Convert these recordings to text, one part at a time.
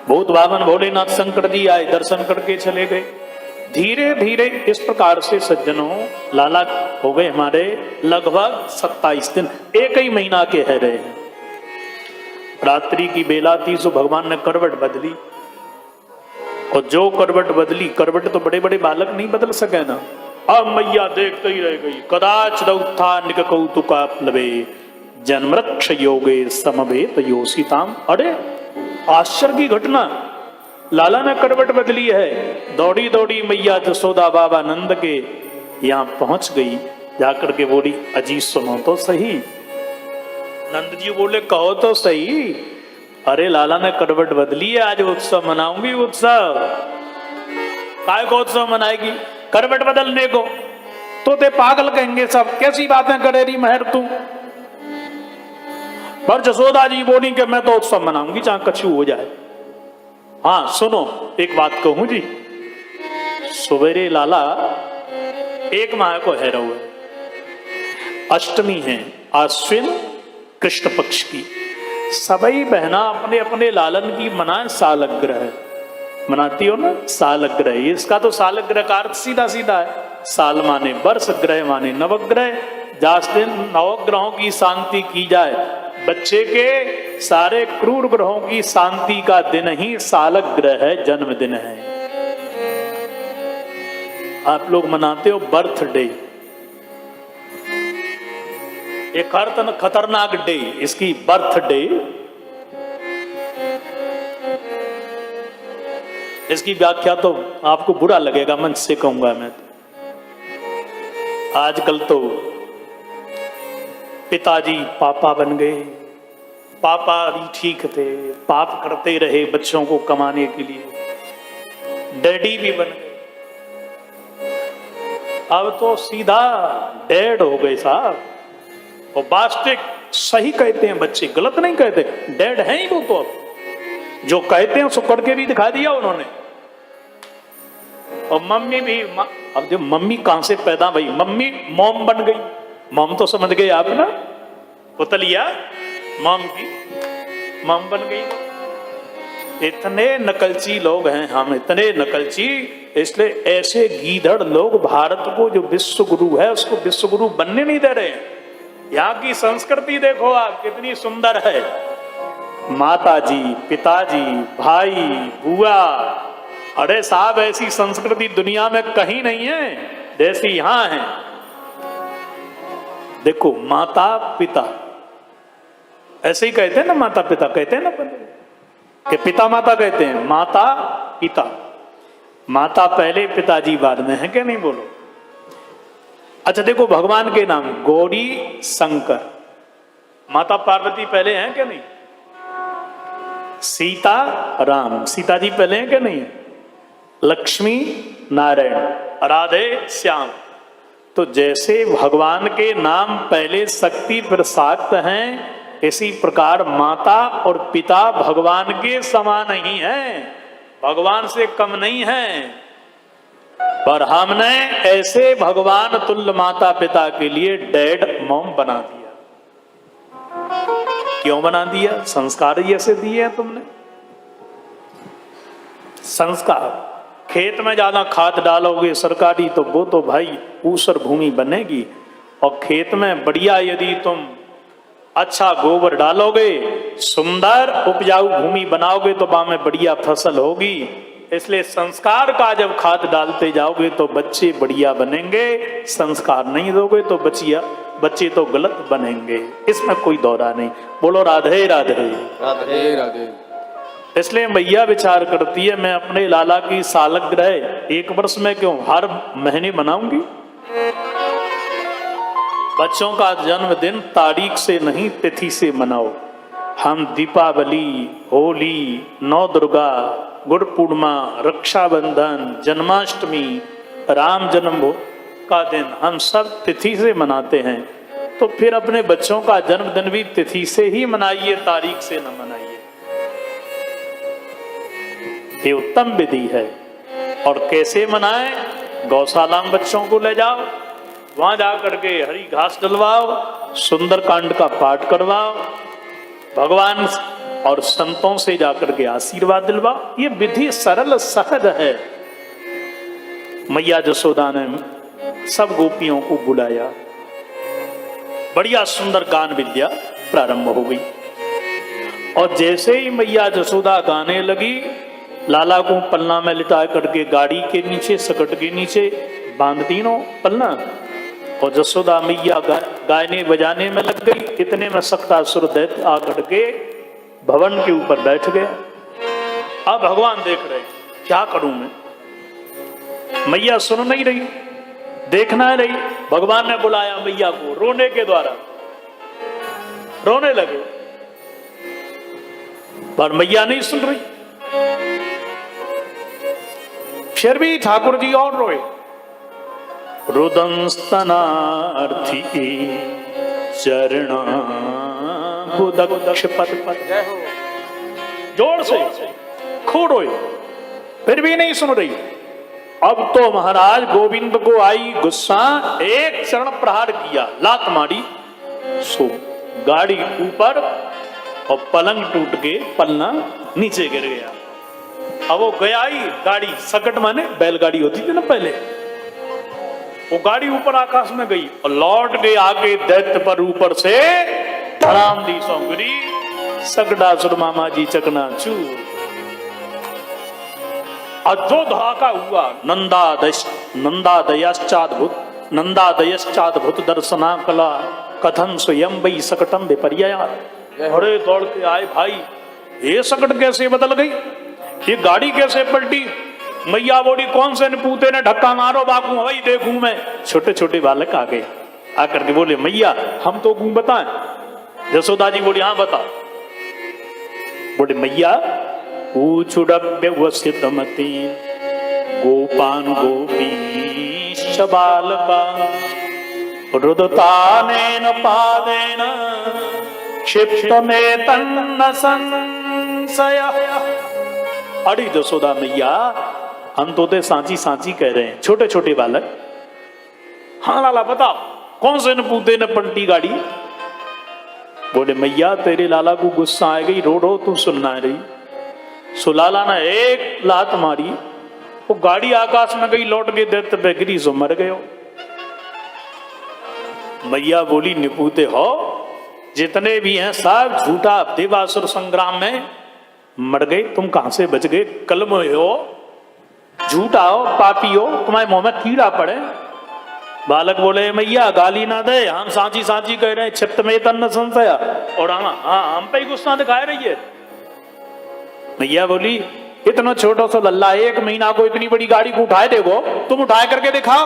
भूत भावन भोलेनाथ शंकर जी आए, दर्शन करके चले गए। धीरे धीरे इस प्रकार से सज्जनों लाला हो गए हमारे लगभग 27 दिन, एक ही महीना के है रहे हैं। रात्रि की बेला थी सो भगवान ने करवट बदली, और जो करवट बदली, करवट तो बड़े बड़े बालक नहीं बदल सके ना। अब मैया देखते ही रह गई। कदाच दौत्थानिक कौतुका प्लवे जन्मरक्ष योगे समवेत योषिताम। अरे आश्चर्य की घटना, लाला ने करवट बदली है। दौड़ी दौड़ी मैया जसोदा बाबा नंद के यहाँ पहुंच गई, जाकर के बोली अजी सुनो तो सही। नंद जी बोले कहो तो सही। अरे लाला ने करवट बदली है, आज उत्सव मनाऊंगी। उत्सव काय को उत्सव मनाएगी? करवट बदलने को तो ते पागल कहेंगे सब, कैसी बातें करे रही महर तू। पर जसोदा जी बोली कि मैं तो उत्सव मनाऊंगी चाहे कछु हो जाए। हाँ सुनो एक बात कहूं जी, सवेरे लाला एक माह को है रहो, अष्टमी है आश्विन कृष्ण पक्ष की। सभी बहना अपने अपने लालन की मनाए सालग्रह, मनाती हो ना सालग्रह। इसका तो सालग्रह का अर्थ सीधा सीधा है, साल माने वर्ष, ग्रह माने नवग्रह। जिस दिन नवग्रहों की शांति की जाए, बच्चे के सारे क्रूर ग्रहों की शांति का दिन ही सालग्रह है, जन्मदिन है। आप लोग मनाते हो बर्थडे, एक खतरनाक डे, इसकी बर्थडे। इसकी व्याख्या तो आपको बुरा लगेगा, मंच से कहूंगा मैं तो। आजकल तो पिताजी पापा बन गए, पापा भी ठीक थे, पाप करते रहे बच्चों को कमाने के लिए, डैडी भी बन गए। अब तो सीधा डैड हो गए साहब। और वास्तविक सही कहते हैं बच्चे, गलत नहीं कहते, डैड हैं ही वो तो। अब जो कहते हैं उसको करके भी दिखा दिया उन्होंने। और मम्मी भी, अब जो मम्मी कहां से पैदा भई, मम्मी मॉम बन गई। मॉम तो समझ गए आप ना, पुतलिया मॉम की मॉम बन गई। इतने नकलची लोग हैं हम, इतने नकलची। इसलिए ऐसे गीधड़ लोग भारत को जो विश्व गुरु है उसको विश्व गुरु बनने नहीं दे रहे हैं। यहाँ की संस्कृति देखो आप कितनी सुंदर है। माताजी, पिताजी, भाई, बुआ, अरे साहब ऐसी संस्कृति दुनिया में कहीं नहीं है जैसी यहाँ है। देखो माता पिता, ऐसे ही कहते हैं ना, माता पिता कहते हैं ना कि पिता माता कहते हैं, माता पिता। माता पहले पिताजी बाद में है, क्या नहीं बोलो। अच्छा देखो भगवान के नाम गौरी शंकर, माता पार्वती पहले हैं क्या नहीं? सीता राम, सीता जी पहले हैं क्या नहीं है? लक्ष्मी नारायण, राधे श्याम। तो जैसे भगवान के नाम पहले शक्ति प्रसाद हैं, इसी प्रकार माता और पिता भगवान के समान ही हैं, भगवान से कम नहीं हैं। पर हमने ऐसे भगवान तुल्य माता पिता के लिए डैड मॉम बना दिया। क्यों बना दिया? संस्कार ही ऐसे दिए हैं तुमने। संस्कार, खेत में ज्यादा खाद डालोगे सरकारी तो वो तो भाई ऊसर भूमि बनेगी, और खेत में बढ़िया यदि तुम अच्छा गोबर डालोगे, सुंदर उपजाऊ भूमि बनाओगे तो वहां में बढ़िया फसल होगी। इसलिए संस्कार का जब खाद डालते जाओगे तो बच्चे बढ़िया बनेंगे, संस्कार नहीं दोगे तो बच्चे तो गलत बनेंगे, इसमें कोई दौरा नहीं। बोलो राधे राधे राधे राधे। इसलिए मैया विचार करती है, मैं अपने लाला की सालगिरह एक वर्ष में क्यों हर महीने मनाऊंगी। बच्चों का जन्मदिन तारीख से नहीं तिथि से मनाओ। हम दीपावली, होली, नौ दुर्गा, गुरु पूर्णिमा, रक्षाबंधन, जन्माष्टमी, राम जन्म का दिन हम सब तिथि से मनाते हैं। तो फिर अपने बच्चों का जन्मदिन भी तिथि से ही मनाइए, तारीख से न मनाइए। ये उत्तम विधि है। और कैसे मनाएं? गौशाला में बच्चों को ले जाओ, वहां जाकर के हरी घास डलवाओ, सुंदरकांड का पाठ करवाओ, भगवान और संतों से जाकर के आशीर्वाद दिलवा। ये विधि सरल सहज है। मैया जसोदा ने सब गोपियों को बुलाया, बढ़िया सुंदर गान विद्या प्रारंभ हो गई। और जैसे ही मैया जसोदा गाने लगी, लाला को पलना में लिटा करके गाड़ी के नीचे, सकट के नीचे बांध तीनों पलना, और जसोदा मैया गायने बजाने में लग गई। इतने में सक्तासुर दैत्य आकर के भवन के ऊपर बैठ गया। अब भगवान देख रहे, क्या करूं मैं? मैया सुन नहीं रही, देखना ही नहीं। भगवान ने बुलाया मैया को रोने के द्वारा, रोने लगे, पर मैया नहीं सुन रही। फिर भी ठाकुर जी और रोए। रुदन स्तनार्थी चरणा बुदक्ष पद पद, जोर से खूब रोए, फिर भी नहीं सुन रही। अब तो महाराज गोविंद को आई गुस्सा, एक चरण प्रहार किया, लात मारी, सो गाड़ी ऊपर और पलंग टूट के पलना नीचे गिर गया। अब वो गया ही गाड़ी, सकट माने बैलगाड़ी होती थी ना पहले, वो गाड़ी ऊपर आकाश में गई और लौट के आके दैत्य पर ऊपर से धड़ाम दी सौंगरी, सकटासुर मामा जी चकनाचूर। और जो धड़ाका हुआ, नंदादयश्चाद्भुत दर्शना कला कथन स्वयं वही सकटम विपर्या। घोड़े दौड़ के आए, भाई ये सकट कैसे बदल गई, ये गाड़ी कैसे पलटी? मैया बोली, कौन से पूते ने धक्का मारो बाकू, वही देखूं मैं। छोटे छोटे बालक आ गए, आकर के बोले, मैया हम तो क्यों बताएं? जसोदा जी बोली, हाँ बता। बोले, मैया ऊचुडव्यवसितमति गोपान गोपीश्च बालका रुदतानेन पादेन क्षिप्तमेतन्न संशयः। अरे जसोदा मैया, हम तो ते सांची सांची कह रहे हैं, छोटे छोटे बालक। हाँ लाला बताओ, कौन से न पूते न पलटी गाड़ी? बोले, मैया तेरे लाला को गुस्सा आ गई, रो रो तू सुनना रही। सो लाला ने एक लात मारी, वो गाड़ी आकाश में गई, लौट के दैत्य पे गिरी, सो मर गए। मैया बोली, निपूते हो जितने भी हैं सब झूठा, देवासुर संग्राम में मर गए, तुम कहां से बच गए? कलम हो, झूठा हो, पापी हो, तुम्हारे मुंह में कीड़ा पड़े। बालक बोले, मैया गाली ना दे, हम सांची सांची कह रहे हैं, छिप्त में तन्न संशय। और हाँ हम पे ही गुस्सा दिखाए रही है। मैया बोली, इतना छोटा सा लल्ला 1 महीना को इतनी बड़ी गाड़ी को उठाए देखो, तुम उठाए करके दिखाओ।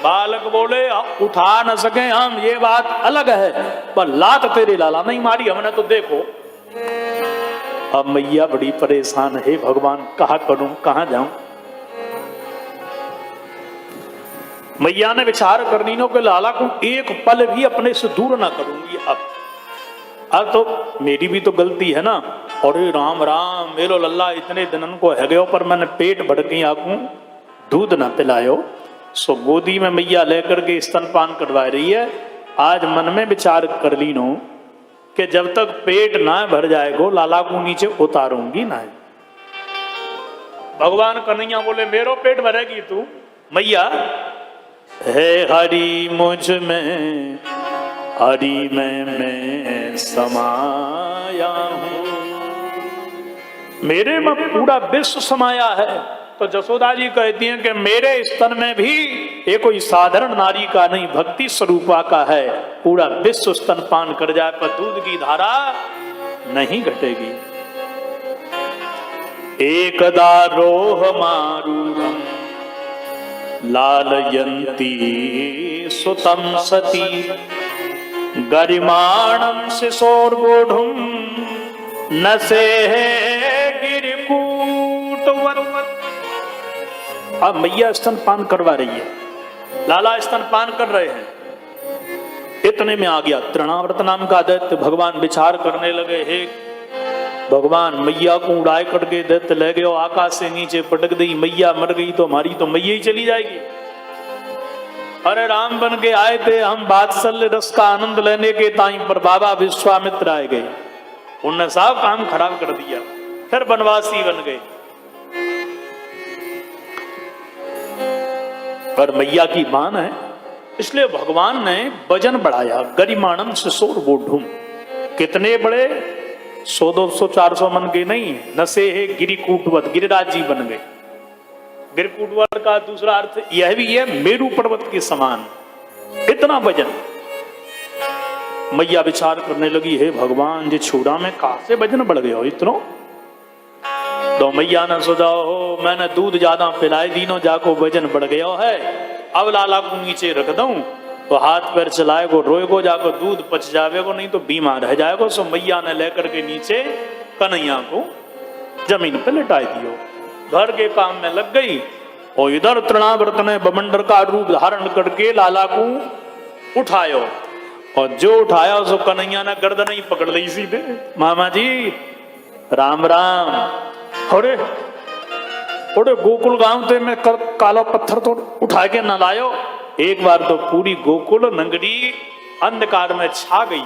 बालक बोले, उठा न सके हम, ये बात अलग है, पर लात तेरे लाला नहीं मारी हमने तो देखो। अब मैया बड़ी परेशान है, भगवान कहा करूं, कहां जाऊं? मैया ने विचार कर लीनो के लाला को एक पल भी अपने से दूर ना करूंगी। अब तो मेरी भी तो गलती है ना। और राम राम मेलो लल्ला, इतने दिनन को है गयो, पर मैंने पेट भर के आकू दूध ना पिलायो। सो गोदी में मैया लेकर के स्तनपान करवा रही है। आज मन में विचार कर लीनो कि जब तक पेट ना भर जाएगो, लाला को नीचे उतारूंगी ना। भगवान कन्हैया बोले, मेरो पेट भरेगी तू? मैया, है हरि मुझ में, हरि मैं समाया हूं, मेरे में पूरा विश्व समाया है। तो जसोदा जी कहती हैं कि मेरे स्तन में भी ये कोई साधारण नारी का नहीं, भक्ति स्वरूपा का है। पूरा विश्व स्तनपान कर जाए पर दूध की धारा नहीं घटेगी। एकदा रोह मारूढ़ं लालयन्ती सुतं सती गरिमाणं शिशोर्गूढं नसे गिरिकूटवत्। अब मैया स्तनपान करवा रही है, लाला स्तनपान कर रहे हैं। इतने में आ गया तृणावर्त नाम का दैत्य। भगवान विचार करने लगे, हे भगवान, मैया को उड़ाए करके दैत्य ले गए, आकाश से नीचे पटक दी, मैया मर गई तो हमारी तो मैया ही चली जाएगी। अरे राम बन के आए थे हम वात्सल्य रस का आनंद लेने के ताई पर बाबा विश्वामित्र आए गए। उनने सब काम खराब कर दिया, फिर वनवासी बन गए। और मैया की मान है, इसलिए भगवान ने वजन बढ़ाया। गरिमाणम शिशोर बोढ़ुम, कितने बड़े, 100 200 400 मन के नहीं, नशे है गिरिकूटवत, गिरिराज जी बन गए। गिरकूटवत का दूसरा अर्थ यह भी है मेरू पर्वत के समान, इतना वजन। मैया विचार करने लगी, हे भगवान जी छुड़ा में कहा से वजन बढ़ गया हो इतना। तो मैया ने सोचा, हो मैंने दूध ज्यादा पिलाए दिनों जाको वजन बढ़ गया है, अब लाला को नीचे रख दूं तो हाथ पैर चलाएगो, रोएगो, जाको दूध पच जाएगो, नहीं तो बीमार रह जाएगो। सो मैया ने लेकर के नीचे कन्हैया को जमीन पे लिटाई दियो, घर के काम में लग गई। और इधर तृणाव्रत ने बमंडर का रूप धारण करके लाला को उठायो, और जो उठाया उसको कन्हैया ने गर्दन ही पकड़ ली सीधे। मामा जी राम राम। अरे अरे गोकुल गांव ते में काला पत्थर तो उठा के न लायो। एक बार तो पूरी गोकुल नगरी अंधकार में छा गई।